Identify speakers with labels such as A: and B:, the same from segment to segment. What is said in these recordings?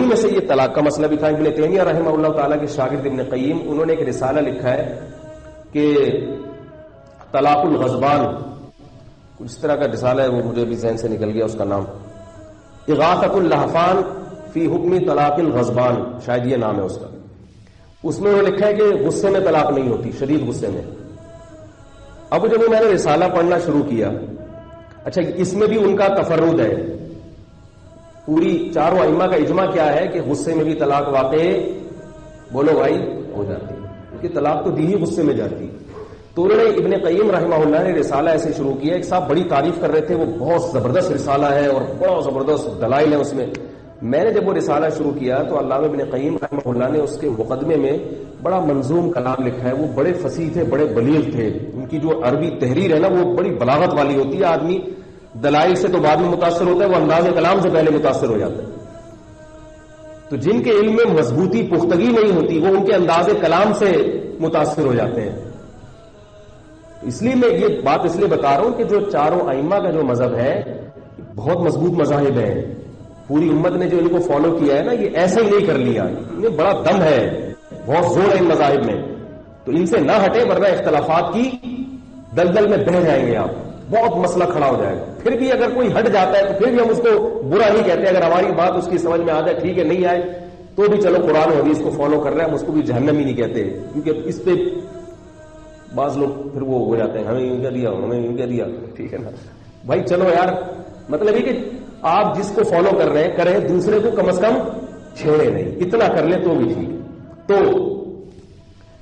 A: انہی میں سے یہ طلاق کا مسئلہ بھی تھا. ابن تیمیہ رحمہ اللہ تعالیٰ کے شاگرد ابن قیم, انہوں نے ایک رسالہ لکھا ہے کہ طلاق الغضبان, اس طرح کا رسالہ ہے, وہ مجھے بھی ذہن سے نکل گیا اس کا نام, اغاثۃ اللہفان فی حکم طلاق الغضبان, شاید یہ نام ہے اس کا. اس میں انہوں نے لکھا ہے کہ غصے میں طلاق نہیں ہوتی, شدید غصے میں. اب جب میں نے رسالہ پڑھنا شروع کیا, اچھا اس میں بھی ان کا تفرد ہے, پوری چاروں ائمہ کا اجماع کیا ہے کہ غصے میں بھی طلاق واقع, بولو بھائی, ہو جاتی ہے, کیونکہ طلاق تو دی ہی غصے میں جاتی ہے. تو انہوں نے ابن قیم رحمہ اللہ نے رسالہ ایسے شروع کیا, ایک صاحب بڑی تعریف کر رہے تھے, وہ بہت زبردست رسالہ ہے اور بڑا زبردست دلائل ہے اس میں. میں نے جب وہ رسالہ شروع کیا تو علامہ ابن قیم رحمہ اللہ نے اس کے مقدمے میں بڑا منظوم کلام لکھا ہے. وہ بڑے فصیح تھے, بڑے بلیغ تھے, ان کی جو عربی تحریر ہے نا وہ بڑی بلاغت والی ہوتی ہے. آدمی دلائل سے تو بعد میں متاثر ہوتا ہے, وہ انداز کلام سے پہلے متاثر ہو جاتا ہے. تو جن کے علم میں مضبوطی پختگی نہیں ہوتی وہ ان کے انداز کلام سے متاثر ہو جاتے ہیں. اس لیے میں یہ بات اس لیے بتا رہا ہوں کہ جو چاروں ائمہ کا جو مذہب ہے بہت مضبوط مذاہب ہیں, پوری امت نے جو ان کو فالو کیا ہے نا, یہ ایسا ہی نہیں کر لیا, انہیں بڑا دم ہے, بہت زور ہے ان مذاہب میں. تو ان سے نہ ہٹے ورنہ اختلافات کی دلدل میں بہہ جائیں گے آپ, بہت مسئلہ کھڑا ہو جائے گا. پھر بھی اگر کوئی ہٹ جاتا ہے تو پھر بھی ہم اس کو برا نہیں کہتے, اگر ہماری بات اس کی سمجھ میں آ جائے ٹھیک ہے, نہیں آئے تو بھی چلو قرآن و حدیث کو فالو کر رہے ہیں, ہم اس کو بھی جہنم ہی نہیں کہتے, کیونکہ اس پہ بعض لوگ پھر وہ ہو جاتے ہیں, ہمیں یوں کہہ دیا, ہمیں یوں کہہ دیا. ٹھیک ہے نا بھائی, چلو یار, مطلب یہ کہ آپ جس کو فالو کر رہے ہیں کریں, دوسرے کو کم از کم چھیڑے نہیں, اتنا کر لیں تو بھی ٹھیک. تو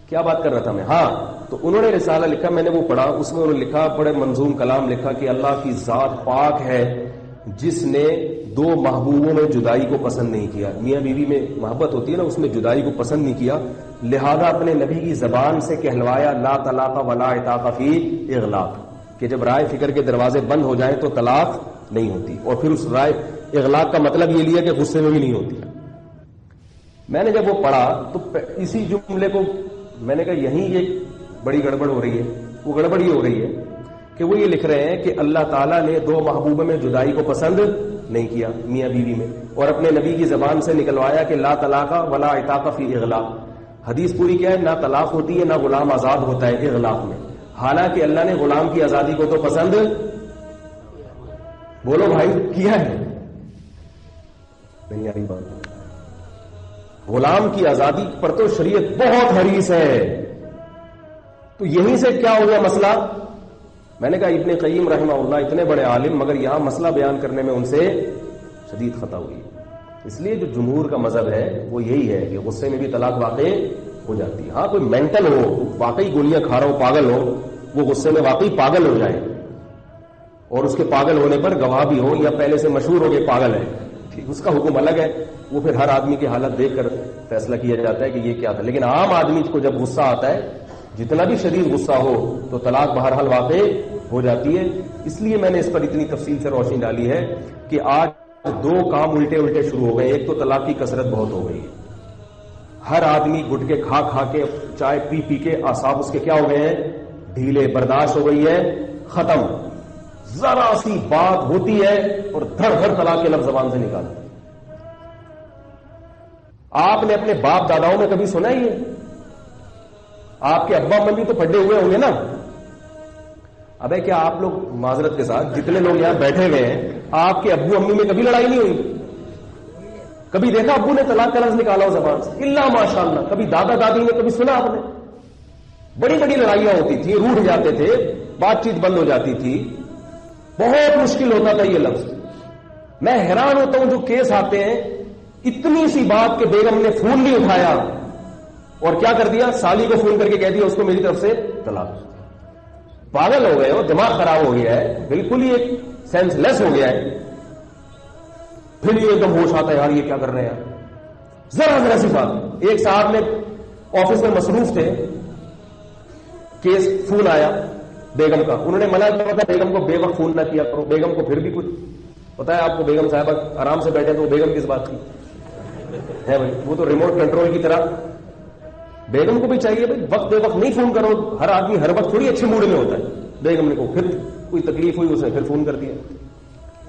A: کیا بات کر رہا تھا میں, ہاں, تو انہوں نے رسالہ لکھا, میں نے وہ پڑھا, اس میں انہوں نے لکھا, بڑے منظوم کلام لکھا کہ اللہ کی ذات پاک ہے جس نے دو محبوبوں میں جدائی کو پسند نہیں کیا. میاں بیوی میں محبت ہوتی ہے نا, اس میں جدائی کو پسند نہیں کیا, لہذا اپنے نبی کی زبان سے کہلوایا لا طلاق ولا عتاق فی اغلاق, کہ جب رائے فکر کے دروازے بند ہو جائیں تو طلاق نہیں ہوتی. اور پھر اس رائے اغلاق کا مطلب یہ لیا کہ غصے میں بھی نہیں ہوتی. میں نے جب وہ پڑھا تو اسی جملے کو میں نے کہا یہیں ایک بڑی گڑبڑ ہو رہی ہے. وہ گڑبڑ یہ ہو رہی ہے کہ وہ یہ لکھ رہے ہیں کہ اللہ تعالیٰ نے دو محبوبوں میں جدائی کو پسند نہیں کیا, میاں بیوی میں, اور اپنے نبی کی زبان سے نکلوایا کہ لا طلاق ولا عتاق فی اغلاق. حدیث پوری کیا ہے, نہ طلاق ہوتی ہے نہ غلام آزاد ہوتا ہے اغلاق میں. حالانکہ اللہ نے غلام کی آزادی کو تو پسند, بولو بھائی, کیا ہے, نہیں آئی بات. غلام کی آزادی پر تو شریعت بہت حریص ہے. تو یہیں سے کیا ہو گیا مسئلہ, میں نے کہا ابن قیم رحمہ اللہ اتنے بڑے عالم, مگر یہاں مسئلہ بیان کرنے میں ان سے شدید خطا ہوئی. اس لیے جو جمہور کا مذہب ہے وہ یہی ہے کہ غصے میں بھی طلاق واقع ہو جاتی ہے. ہاں کوئی مینٹل ہو, واقعی گولیاں کھا رہا ہو, پاگل ہو, وہ غصے میں واقعی پاگل ہو جائے, اور اس کے پاگل ہونے پر گواہ بھی ہو یا پہلے سے مشہور ہو کہ پاگل ہے, اس کا حکم الگ ہے. وہ پھر ہر آدمی کی حالت دیکھ کر فیصلہ کیا جاتا ہے کہ یہ کیا تھا. لیکن عام آدمی کو جب غصہ آتا ہے, جتنا بھی شدید غصہ ہو, تو طلاق بہرحال واقع ہو جاتی ہے. اس لیے میں نے اس پر اتنی تفصیل سے روشنی ڈالی ہے کہ آج دو کام الٹے الٹے شروع ہو گئے. ایک تو طلاق کی کثرت بہت ہو گئی ہے, ہر آدمی گٹکے کھا کھا کے, چائے پی پی کے اعصاب اس کے کیا ہو گئے ہیں, ڈھیلے, برداشت ہو گئی ہے ختم. ذرا سی بات ہوتی ہے اور دھڑ دھڑ طلاق کے لفظ زبان سے نکالتے. آپ نے اپنے باپ داداؤں میں کبھی سنا ہی ہے, آپ کے ابا امی تو پڑھے ہوئے ہوں گے نا. ابے کیا آپ لوگ معذرت کے ساتھ جتنے لوگ یہاں بیٹھے ہوئے ہیں, آپ کے ابو امی میں کبھی لڑائی نہیں ہوئی؟ کبھی دیکھا ابو نے طلاق کا لفظ نکالا ہو زبان سے؟ الا ماشاءاللہ. کبھی دادا دادی نے کبھی سنا آپ نے؟ بڑی بڑی لڑائیاں ہوتی تھی, روٹھ جاتے تھے, بات چیت بند ہو جاتی تھی, بہت مشکل ہوتا تھا یہ لفظ. میں حیران ہوتا ہوں جو کیس آتے ہیں, اتنی سی بات کہ بیگم نے فون نہیں اٹھایا اور کیا کر دیا, سالی کو فون کر کے کہہ دیا اس کو میری طرف سے طلاق. پاگل ہو گئے ہو, دماغ خراب ہو گیا ہے, بالکل ہی ایک سینس لیس ہو گیا ہے. پھر یہ ایک دم ہوش آتا ہے, یار یہ کیا کر رہے ہیں. ذرا ذرا سی بات. ایک صاحب نے آفس میں مصروف تھے, کیس فون آیا بیگم کا, انہوں نے منع کیا تھا بیگم کو بے وقت فون نہ کیا کرو. بیگم کو پھر بھی کچھ پتا ہے آپ کو, بیگم صاحبہ آرام سے بیٹھے تو وہ بیگم کس بات کی ہے بھائی, وہ تو ریموٹ کنٹرول کی طرح. بیگم کو بھی چاہیے بھائی وقت بے وقت نہیں فون کرو. ہر آدمی ہر وقت تھوڑی اچھے موڈ میں ہوتا ہے. بیگم نے کو پھر کوئی تکلیف ہوئی, اس نے پھر فون کر دیا.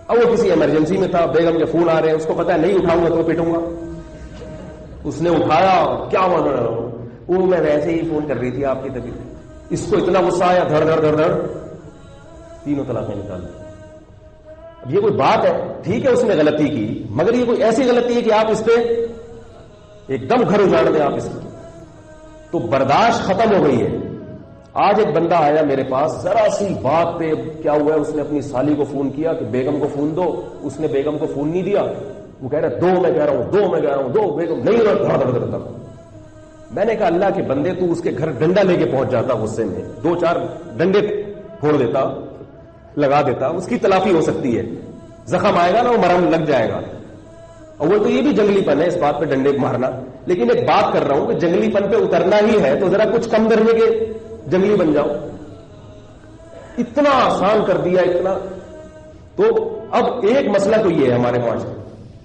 A: اب وہ کسی ایمرجنسی میں تھا, بیگم کے فون آ رہے ہیں, اس کو پتا ہے نہیں اٹھاؤں گا تو پیٹوں گا. اس نے اٹھایا, کیا وہ میں ویسے ہی فون کر رہی تھی آپ کی طبیعت. اس کو اتنا غصہ آیا, دھڑ دھڑ دھڑ دھڑ 3 طلاقیں نکال. اب یہ کوئی بات ہے؟ ٹھیک ہے اس نے غلطی کی, مگر یہ کوئی ایسی غلطی ہے کہ آپ اس پہ ایک دم گھر اجاڑ دیں آپ اس کو, تو برداشت ختم ہو گئی ہے. آج ایک بندہ آیا میرے پاس, ذرا سی بات پہ کیا ہوا ہے, اس نے اپنی سالی کو فون کیا کہ بیگم کو فون دو, اس نے بیگم کو فون نہیں دیا, وہ کہہ رہا دو, میں کہہ رہا ہوں دو, میں کہہ رہا ہوں دو, بیگم نہیں رہا. میں نے کہا اللہ کے بندے, تو اس کے گھر ڈنڈا لے کے پہنچ جاتا غصے میں, 2-4 ڈنڈے پھوڑ دیتا, لگا دیتا, اس کی تلافی ہو سکتی ہے. زخم آئے گا نا, وہ مرہم لگ جائے گا. اور وہ تو یہ بھی جنگلی پن ہے اس بات پہ ڈنڈے مارنا, لیکن ایک بات کر رہا ہوں کہ جنگلی پن پہ اترنا ہی ہے تو ذرا کچھ کم درجے کے جنگلی بن جاؤ. اتنا آسان کر دیا, اتنا. تو اب ایک مسئلہ تو یہ ہے ہمارے معاشرے,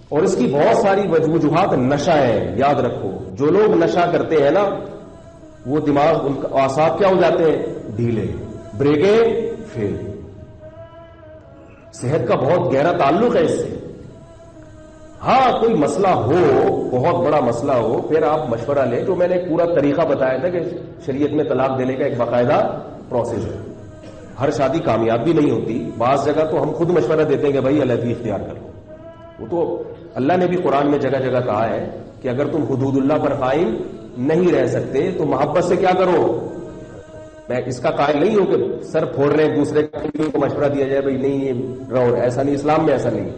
A: اور اس کی بہت ساری وجوہات نشہ ہے. یاد رکھو, جو لوگ نشہ کرتے ہیں نا, وہ دماغ, ان کا اعصاب کیا ہو جاتے ہیں, ڈھیلے, بریکیں فیل. صحت کا بہت گہرا تعلق ہے اس سے. ہاں کوئی مسئلہ ہو, بہت بڑا مسئلہ ہو, پھر آپ مشورہ لیں. جو میں نے ایک پورا طریقہ بتایا تھا کہ شریعت میں طلاق دینے کا ایک باقاعدہ پروسیس ہے. ہر شادی کامیاب بھی نہیں ہوتی, بعض جگہ تو ہم خود مشورہ دیتے ہیں کہ بھائی علیحدگی اختیار کر لو. وہ تو اللہ نے بھی قرآن میں جگہ جگہ کہا ہے کہ اگر تم حدود اللہ پر قائم نہیں رہ سکتے تو محبت سے کیا کرو. میں اس کا قائل نہیں ہوں کہ سر پھوڑ رہے ہیں دوسرے کو مشورہ دیا جائے بھائی نہیں یہ رہو, ایسا نہیں, اسلام میں ایسا نہیں.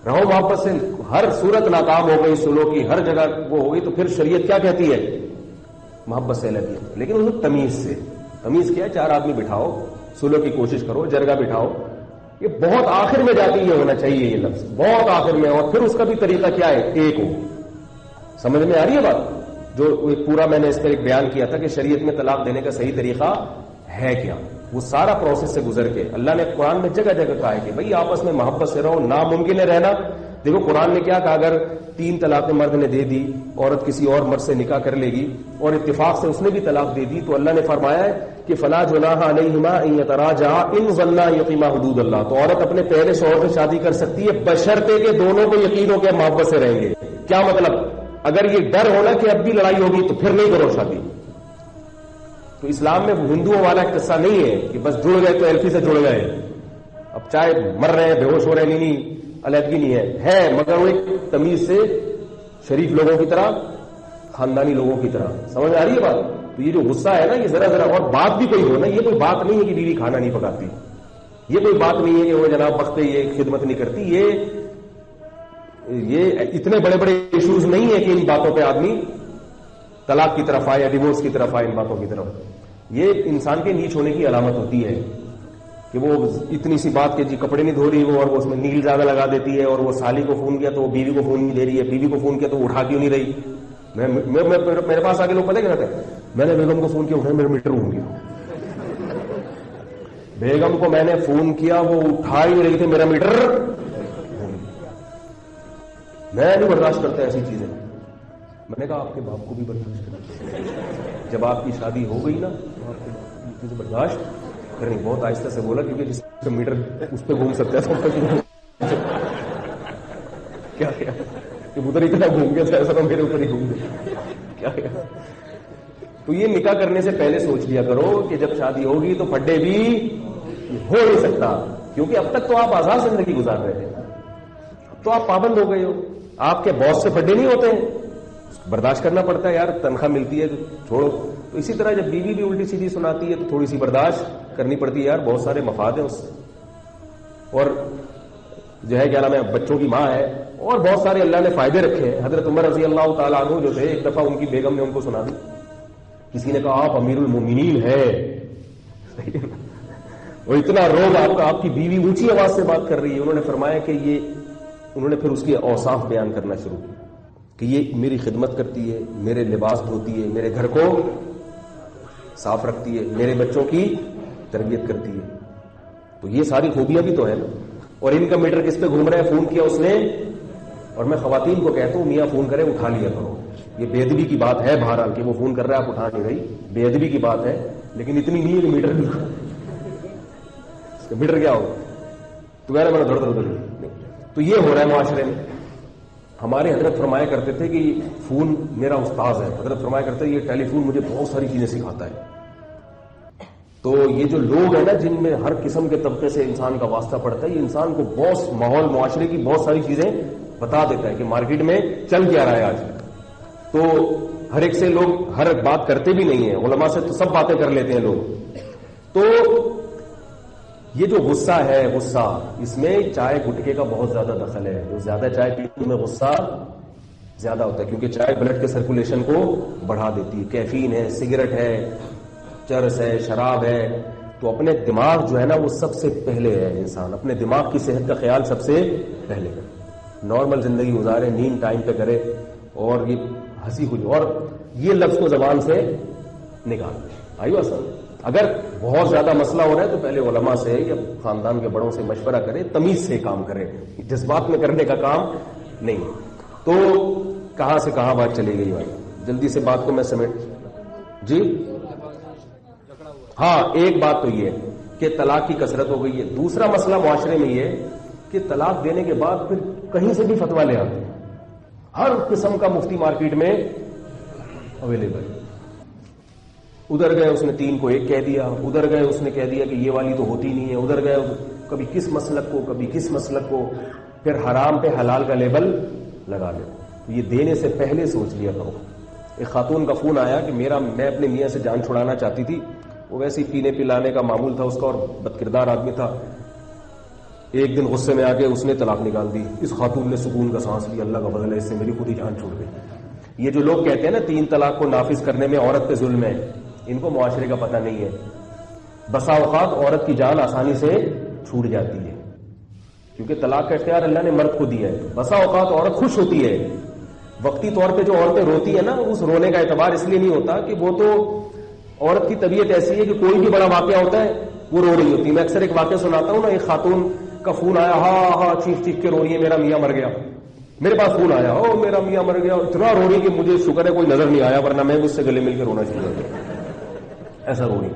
A: رہو محبت سے. ہر صورت ناکام ہو گئی سلو کی, ہر جگہ وہ ہو گئی, تو پھر شریعت کیا کہتی ہے, محبت سے لگی, لیکن اس تمیز سے. تمیز کیا ہے, 4 آدمی بٹھاؤ, سلو کی کوشش کرو, جرگہ بٹھاؤ. یہ بہت آخر میں جاتی یہ ہونا چاہیے یہ لفظ, بہت آخر میں. اور پھر اس کا بھی طریقہ کیا ہے, ایک ہو. سمجھ میں آ رہی ہے بات؟ جو پورا میں نے اس پر ایک بیان کیا تھا کہ شریعت میں طلاق دینے کا صحیح طریقہ ہے کیا, وہ سارا پروسیس سے گزر کے اللہ نے قرآن میں جگہ جگہ کہا ہے کہ بھئی آپس میں محبت سے رہو. ناممکن ہے رہنا. دیکھو قرآن نے کیا کہا, اگر 3 طلاقیں مرد نے دے دی, عورت کسی اور مرد سے نکاح کر لے گی اور اتفاق سے اس نے بھی طلاق دے دی, تو اللہ نے فرمایا ہے کہ فلا جناح علیہما ان یتراجعا ان ظنا یقیما حدود اللہ. تو عورت اپنے پہلے شوہر سے شادی کر سکتی ہے بشرطے کہ دونوں کو یقین ہو کہ محبت سے رہیں گے. کیا مطلب, اگر یہ ڈر ہونا کہ اب بھی لڑائی ہوگی تو پھر نہیں کرو شادی. تو اسلام میں ہندوؤں والا قصہ نہیں ہے کہ بس جڑ گئے تو ایلفی سے جڑ گئے, اب چاہے مر رہے ہیں, بے ہوش ہو رہے ہیں, نہیں علیحدگی نہیں ہے, مگر وہ ایک تمیز سے شریف لوگوں کی طرح, خاندانی لوگوں کی طرح. سمجھ آ رہی ہے بات؟ تو یہ جو غصہ ہے نا, یہ ذرا ذرا, اور بات بھی کوئی ہو نا, یہ کوئی بات نہیں ہے کہ بیوی کھانا نہیں پکاتی, یہ کوئی بات نہیں ہے کہ وہ جناب وقت پہ یہ خدمت نہیں کرتی. یہ اتنے بڑے بڑے ایشوز نہیں ہے کہ ان باتوں پہ آدمی طلاق کی طرف آئے یا ڈیورس کی طرف آئے. ان باتوں کی طرف یہ انسان کے نیچ ہونے کی علامت ہوتی ہے کہ وہ اتنی سی بات کے جی کپڑے نہیں دھو رہی وہ, اور وہ اس میں نیل زیادہ لگا دیتی ہے, اور وہ سالی کو فون کیا تو وہ بیوی کو فون نہیں دے رہی ہے, بیوی کو فون کیا تو وہ اٹھا کیوں نہیں رہی. میرے پاس آگے لوگ پتہ کیا کہتے ہیں, میں نے بیگم کو فون کیا, اٹھا, میرے میٹر ہوں گے. بیگم کو میں نے فون کیا, وہ اٹھا ہی رہی تھی, میرا میٹر. میں نہیں برداشت کرتا ایسی چیزیں. میں نے کہا آپ کے باپ کو بھی برداشت کرنا, جب آپ کی شادی ہو گئی نا تو آپ کے چیزیں برداشت کرنی. بہت آہستہ سے بولا کیونکہ جس کا میٹر اس پہ گھوم سکتا ہے کیا کہ ادھر اتنا گھوم گیا تھا, ایسا تو میرے اوپر ہی گھوم گیا کیا. تو یہ نکاح کرنے سے پہلے سوچ لیا کرو کہ جب شادی ہوگی تو پھڈے بھی ہو نہیں سکتا, کیونکہ اب تک تو آپ آزاد زندگی گزار رہے تھے, تو آپ پابند ہو گئے ہو. آپ کے باس سے پھڈے نہیں ہوتے ہیں, برداشت کرنا پڑتا ہے یار, تنخواہ ملتی ہے تو چھوڑو. تو اسی طرح جب بیوی بھی الٹی سیدھی سناتی ہے تو تھوڑی سی برداشت کرنی پڑتی ہے یار, بہت سارے مفاد ہیں اس سے. اور جو ہے کیا نام ہے, بچوں کی ماں ہے, اور بہت سارے اللہ نے فائدے رکھے ہیں. حضرت عمر رضی اللہ تعالیٰ عنہ جو تھے, ایک دفعہ ان کی بیگم نے ان کو سنا دی, کسی نے کہا آپ امیر المومنین ہے, اور اتنا روب آپ کی بیوی اونچی آواز سے بات کر رہی ہے. انہوں نے فرمایا کہ انہوں نے پھر اس کے اوصاف بیان کرنا شروع کیا کہ یہ میری خدمت کرتی ہے, میرے لباس دھوتی ہے, میرے گھر کو صاف رکھتی ہے, میرے بچوں کی تربیت کرتی ہے. تو یہ ساری خوبیاں بھی تو ہیں نا. اور ان کا میٹر کس پہ گھوم رہا ہے, فون کیا اس نے. اور میں خواتین کو کہتا ہوں میاں فون کرے اٹھا لیا کرو. یہ بے ادبی کی بات ہے بہرحال کہ وہ فون کر رہا ہے آپ اٹھا نہیں رہی, بے ادبی کی بات ہے, لیکن اتنی نہیں ہے کہ میٹر میٹر کیا ہو تو کہہ رہا میں دھڑ. تو یہ ہو رہا ہے معاشرے میں. ہمارے حضرت فرمایا کرتے تھے کہ فون میرا استاذ ہے. حضرت فرمایا کرتے تھے یہ ٹیلی فون مجھے بہت ساری چیزیں سکھاتا ہے. تو یہ جو لوگ ہیں نا جن میں ہر قسم کے طبقے سے انسان کا واسطہ پڑتا ہے, یہ انسان کو بہت ماحول معاشرے کی بہت ساری چیزیں بتا دیتا ہے کہ مارکیٹ میں چل کیا رہا ہے آج. تو ہر ایک سے لوگ ہر بات کرتے بھی نہیں ہیں, علماء سے تو سب باتیں کر لیتے ہیں لوگ. تو یہ جو غصہ ہے, غصہ اس میں چائے گٹکے کا بہت زیادہ دخل ہے. جو زیادہ چائے پینے میں غصہ زیادہ ہوتا ہے, کیونکہ چائے بلڈ کے سرکولیشن کو بڑھا دیتی ہے. کیفین ہے, سگریٹ ہے, چرس ہے, شراب ہے. تو اپنے دماغ جو ہے نا وہ سب سے پہلے ہے. انسان اپنے دماغ کی صحت کا خیال سب سے پہلے کرے, نارمل زندگی گزارے, نیند ٹائم پہ کرے, اور یہ ہنسی خوشی اور یہ لفظ کو زبان سے نکال دے. آئی بات سمجھ؟ اگر بہت زیادہ مسئلہ ہو رہا ہے تو پہلے علماء سے یا خاندان کے بڑوں سے مشورہ کرے, تمیز سے کام کرے, جذبات میں کرنے کا کام نہیں. تو کہاں سے کہاں بات چلی گئی بھائی, جلدی سے بات کو میں سمیٹ. جی ہاں, ایک بات تو یہ کہ طلاق کی کثرت ہو گئی ہے. دوسرا مسئلہ معاشرے میں یہ کہ طلاق دینے کے بعد پھر کہیں سے بھی فتویٰ لے آتے ہیں. ہر قسم کا مفتی مارکیٹ میں اویلیبل. ادھر گئے اس نے 3 کو 1 کہہ دیا, ادھر گئے اس نے کہہ دیا کہ یہ والی تو ہوتی نہیں ہے, ادھر گئے کبھی کس مسلک کو کبھی کس مسلک کو, پھر حرام پہ حلال کا لیبل لگا لے. یہ دینے سے پہلے سوچ لیا کرو. ایک خاتون کا فون آیا کہ میں اپنے میاں سے جان چھڑانا چاہتی تھی, وہ ویسے ہی پینے پلانے کا معمول تھا اس کا اور بدکردار آدمی تھا. ایک دن غصے میں آ کے اس نے طلاق نکال دی. اس خاتون نے سکون کا سانس لیا, اللہ کا فضل ہے اس سے میری خود ہی جان چھوٹ گئی. یہ جو لوگ کہتے ہیں نا 3 طلاق کو نافذ کرنے میں عورت پہ ظلم ہے, ان کو معاشرے کا پتہ نہیں ہے. بسا اوقات عورت کی جان آسانی سے چھوٹ جاتی ہے کیونکہ طلاق کا اختیار اللہ نے مرد کو دیا ہے. بسا اوقات عورت خوش ہوتی ہے, وقتی طور پہ جو عورتیں روتی ہیں نا, اس رونے کا اعتبار اس لیے نہیں ہوتا کہ وہ تو عورت کی طبیعت ایسی ہے کہ کوئی بھی بڑا واقعہ ہوتا ہے وہ رو رہی ہوتی ہے. میں اکثر ایک واقعہ سناتا ہوں نا, ایک خاتون کا فون آیا, ہاں ہاں چیخ چیخ کے رو رہی ہے, میرا میاں مر گیا. میرے پاس فون آیا, او میرا میاں مر گیا, اتنا رو رہی کہ مجھے شکر ہے کوئی نظر نہیں آیا, ورنہ میں اس سے گلے مل کے رونا شروع کر دیا. ایسا رو رہی.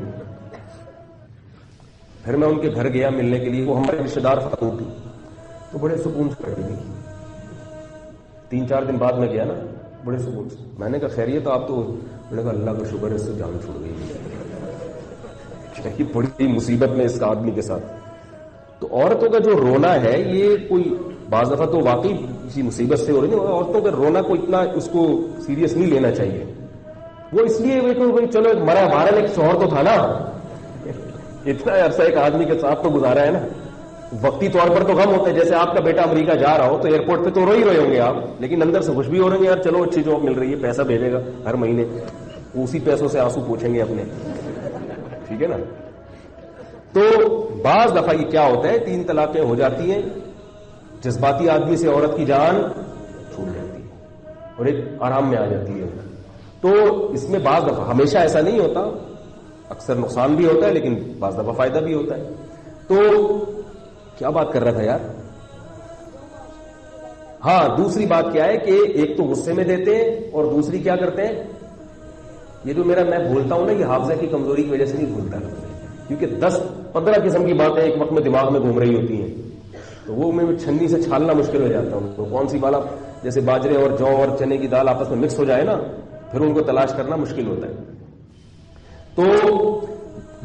A: پھر میں ان کے گھر گیا ملنے کے لیے, وہ ہمارے رشتے دار خاتون تھی, تو بڑے سکون سے بیٹھی تھی. 3-4 دن بعد میں گیا نا, بڑے سکون سے. میں نے کہا خیریت آپ تو؟ میں نے کہا اللہ کا شکر ہے اس سے جان چھوڑ گئی. بڑی مصیبت میں اس کا آدمی کے ساتھ. تو عورتوں کا جو رونا ہے یہ کوئی بعض دفعہ تو واقعی کسی مصیبت سے ہو رہی ہے. عورتوں کا رونا کو اتنا اس کو سیریس نہیں لینا چاہیے. وہ اس لیے چلو مرا ہمارا ایک شوہر تو تھا نا, اتنا عرصہ ایک آدمی کے ساتھ تو گزارا ہے نا. وقتی طور پر تو غم ہوتا ہے, جیسے آپ کا بیٹا امریکہ جا رہا ہو تو ایئرپورٹ پہ تو رو ہی رہے ہوں گے آپ, لیکن اندر سے خوش بھی ہو رہے ہیں یار چلو اچھی جاب مل رہی ہے, پیسہ بھیجے گا ہر مہینے, اسی پیسوں سے آنسو پوچھیں گے اپنے. ٹھیک ہے نا. تو بعض دفعہ یہ کیا ہوتا ہے, 3 طلاقیں ہو جاتی ہیں, جذباتی آدمی سے عورت کی جان چھوٹ جاتی ہے اور ایک آرام میں آ جاتی ہے. تو اس میں بعض دفعہ, ہمیشہ ایسا نہیں ہوتا, اکثر نقصان بھی ہوتا ہے لیکن بعض دفعہ فائدہ بھی ہوتا ہے. تو کیا بات کر رہا تھا یار؟ ہاں, دوسری بات کیا ہے کہ ایک تو غصے میں دیتے ہیں اور دوسری کیا کرتے ہیں, یہ جو میں بھولتا ہوں نا, یہ حافظہ کی کمزوری کی وجہ سے نہیں بھولتا, کیونکہ 10-15 قسم کی باتیں ایک وقت میں دماغ میں گھوم رہی ہوتی ہیں, تو وہ میں چھنی سے چھالنا مشکل ہو جاتا ہوں. تو کون سی والا, جیسے باجرے اور جو اور چنے کی دال آپس میں مکس ہو جائے نا, پھر ان کو تلاش کرنا مشکل ہوتا ہے. تو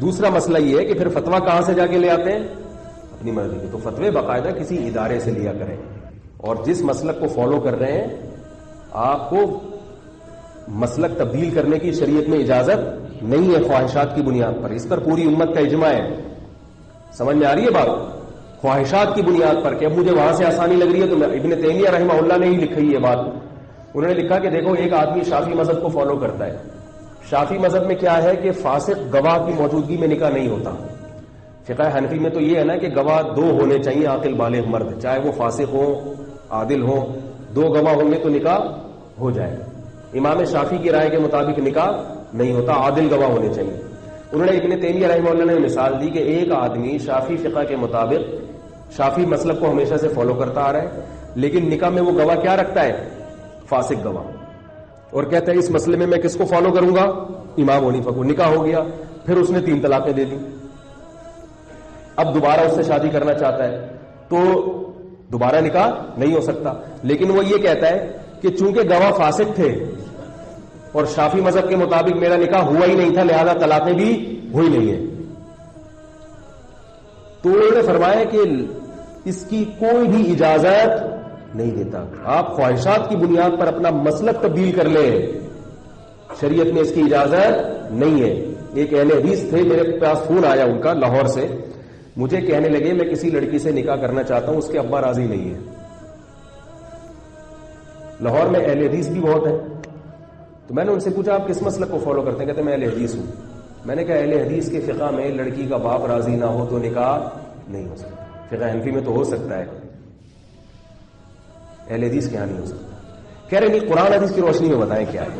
A: دوسرا مسئلہ یہ ہے کہ پھر فتویٰ کہاں سے جا کے لے آتے ہیں, اپنی مرضی کے. تو فتوے باقاعدہ کسی ادارے سے لیا کریں, اور جس مسلک کو فالو کر رہے ہیں آپ کو مسلک تبدیل کرنے کی شریعت میں اجازت نہیں ہے خواہشات کی بنیاد پر. اس پر پوری امت کا اجماع ہے. سمجھ میں آ رہی ہے بات؟ خواہشات کی بنیاد پر کہ اب مجھے وہاں سے آسانی لگ رہی ہے. تو ابن تیمیہ رحمہ اللہ نے ہی لکھی یہ بات. انہوں نے لکھا کہ دیکھو, ایک آدمی شافعی مذہب کو فالو کرتا ہے. شافعی مذہب میں کیا ہے کہ فاسق گواہ کی موجودگی میں نکاح نہیں ہوتا. فقہ حنفی میں تو یہ ہے نا کہ گواہ 2 ہونے چاہیے, عاقل بالغ مرد, چاہے وہ فاسق ہو عادل ہو, 2 گواہ ہوں گے تو نکاح ہو جائے. امام شافعی کی رائے کے مطابق نکاح نہیں ہوتا, عادل گواہ ہونے چاہیے. انہوں نے ابن تیمیہ رحمہ اللہ نے مثال دی کہ ایک آدمی شافعی فقہ کے مطابق شافعی مسلک کو ہمیشہ سے فالو کرتا آ رہا ہے, لیکن نکاح میں وہ گواہ کیا رکھتا ہے, فاسق گواہ, اور کہتا ہے اس مسئلے میں میں کس کو فالو کروں گا, امام حنیفہ کو. نکاح ہو گیا, پھر اس نے 3 طلاقیں دے دی. اب دوبارہ اس سے شادی کرنا چاہتا ہے, تو دوبارہ نکاح نہیں ہو سکتا. لیکن وہ یہ کہتا ہے کہ چونکہ گواہ فاسق تھے اور شافعی مذہب کے مطابق میرا نکاح ہوا ہی نہیں تھا لہذا طلاقیں بھی ہوئی نہیں ہے. تو انہوں نے فرمایا کہ اس کی کوئی بھی اجازت نہیں دیتا. آپ خواہشات کی بنیاد پر اپنا مسلک تبدیل کر لیں, شریعت میں اس کی اجازت نہیں ہے. ایک اہل حدیث تھے, میرے پاس فون آیا ان کا لاہور سے, مجھے کہنے لگے میں کسی لڑکی سے نکاح کرنا چاہتا ہوں, اس کے ابا راضی نہیں ہے. لاہور میں اہل حدیث بھی بہت ہیں. تو میں نے ان سے پوچھا آپ کس مسلک کو فالو کرتے ہیں؟ کہتے ہیں میں اہل حدیث ہوں. میں نے کہا اہل حدیث کے فقہ میں لڑکی کا باپ راضی نہ ہو تو نکاح نہیں ہو سکتا. فقہ حنفی میں تو ہو سکتا ہے, اہل حدیث کے یہاں نہیں ہو سکتا. کہہ رہے نہیں, قرآن حدیث کی روشنی میں بتائیں کیا ہے.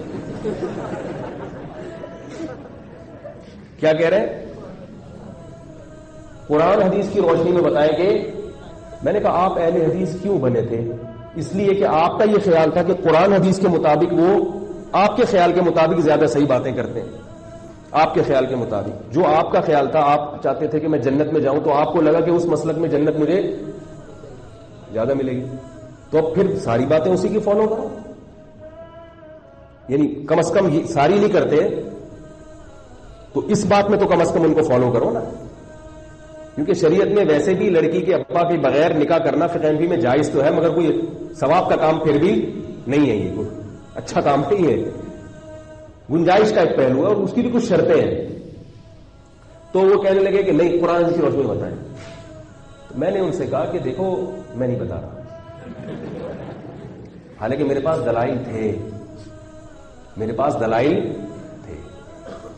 A: کیا کہہ رہے ہیں؟ قرآن حدیث کی روشنی میں بتائیں کہ میں نے کہا آپ اہل حدیث کیوں بنے تھے؟ اس لیے کہ آپ کا یہ خیال تھا کہ قرآن حدیث کے مطابق وہ آپ کے خیال کے مطابق زیادہ صحیح باتیں کرتے ہیں. آپ کے خیال کے مطابق جو آپ کا خیال تھا, آپ چاہتے تھے کہ میں جنت میں جاؤں, تو آپ کو لگا کہ اس مسلک میں جنت مجھے زیادہ ملے گی, تو اب پھر ساری باتیں اسی کی فالو کرو. یعنی کم از کم ساری نہیں کرتے تو اس بات میں تو کم از کم ان کو فالو کرو نا. کیونکہ شریعت میں ویسے بھی لڑکی کے ابا کے بغیر نکاح کرنا فقہ حنفی میں جائز تو ہے, مگر کوئی ثواب کا کام پھر بھی نہیں ہے, یہ کوئی اچھا کام نہیں ہے, گنجائش کا ایک پہلو ہے اور اس کی بھی کچھ شرطیں ہیں. تو وہ کہنے لگے کہ نہیں قرآن کی روشنی میں بتائیں. تو میں نے ان سے کہا کہ دیکھو میں نہیں بتا رہا, حالانکہ میرے پاس دلائل تھے, میرے پاس دلائل تھے.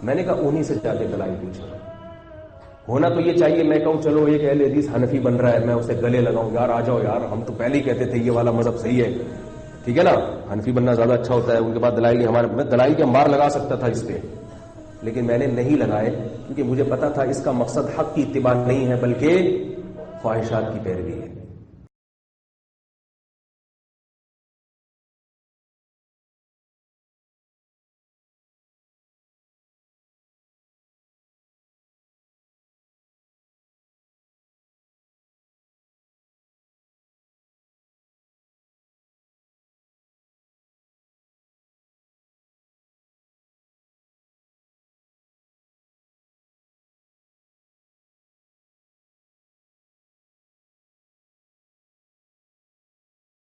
A: میں نے کہا انہی سے جا کے دلائل پوچھا. ہونا تو یہ چاہیے میں کہوں چلو ایک اہل حدیث حنفی بن رہا ہے, میں اسے گلے لگاؤں, یار آ جاؤ یار, ہم تو پہلے ہی کہتے تھے یہ والا مذہب صحیح ہے, ٹھیک ہے نا, حنفی بننا زیادہ اچھا ہوتا ہے. ان کے بعد دلائل ہمارے, میں دلائل کے انبار لگا سکتا تھا اس پہ, لیکن میں نے نہیں لگائے کیونکہ مجھے پتا تھا اس کا مقصد حق کی اتباع نہیں ہے بلکہ خواہشات کی پیروی ہے.